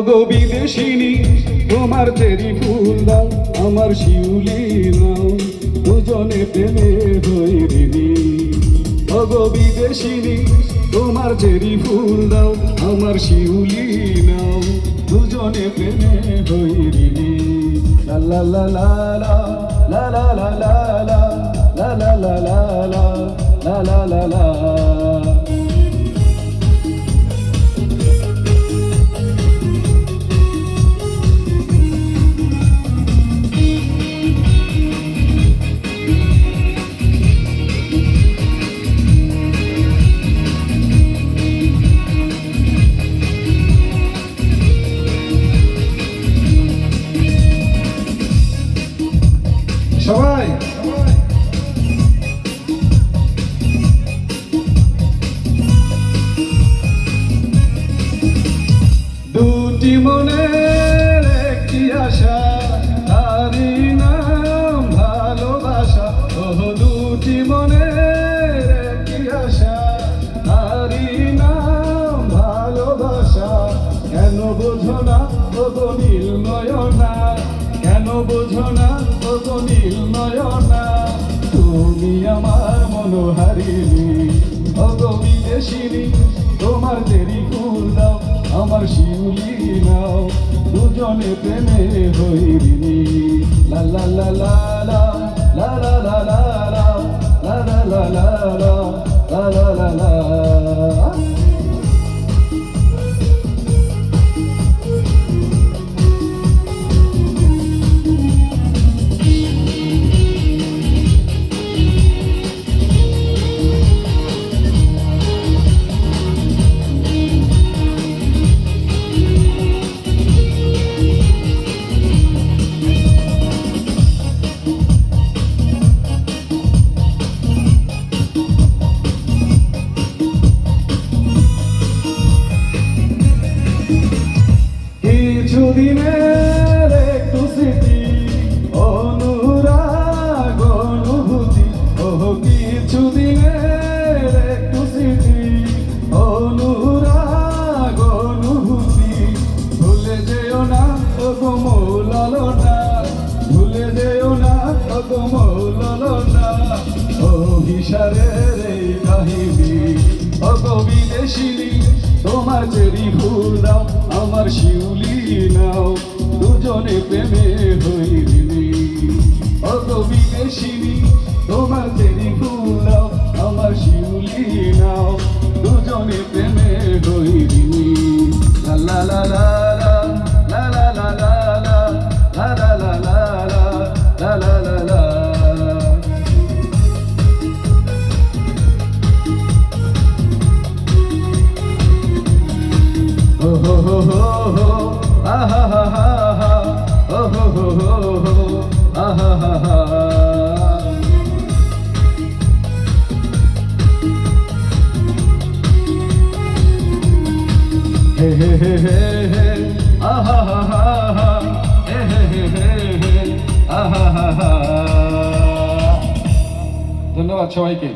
ওগো বিদেশিনী তোমার চেরি ফুল দাও আমার শিউলি নাও দুজনে প্রেমে হই ঋণী। ওগো বিদেশিনী তোমার চেরি ফুল দাও আমার শিউলি নাও দুজনে প্রেমে হই ঋণী। লা লা লা লা লা লা লা লা লা লা লা লা লা লা লা লা লা। সবাই দুটি মনের একটি আশা তারি নাম ভালোবাসা। ও দুটি মনের একটি আশা তারি নাম ভালোবাসা। কেন বোঝো না ওগো নীল নয়না, কেন বোঝো না ওগো নীল নয়না, তুমি আমার মনোহারিণী। ওগো বিদেশিনী তোমার চেরি ফুল দাও আমার শিউলি নাও দুজনে প্রেমে হই ঋণী। লা লা লা লা লা লা লা লা লা লা লা লা লা লা লা লা লা। কিছুদিনের একটু স্মৃতি অনুরাগ অনুভূতি। ও কিছুদিনের একটু স্মৃতি অনুরাগ অনুভূতি। ভুলে যেও না ওগো মৌলালনা, ভুলে যেও না ওগো মৌলালনা। অভিসারের এই কাহিনী ওগো বিদেশিনী তোমার চেরি ফুল দাও আমার শিউলি নাও দুজনে প্রেমে হই ঋণী। ওগো বিদেশিনী তোমার চেরি ফুল দাও আমার শিউলি নাও দুজনে প্রেমে হই ঋণী। লা লা লা লা লা লা লা লা লা লা লা লা লা লা লা লা লা। Oh ho ho ho ho, ah ha ha ha ha, oh ho ho ho ho, ah ha ha ha. Hey hey hey hey hey, ah ha ha ha ha, hey hey hey hey hey, ah ha ha ha. ধন্যবাদ সবাইকে।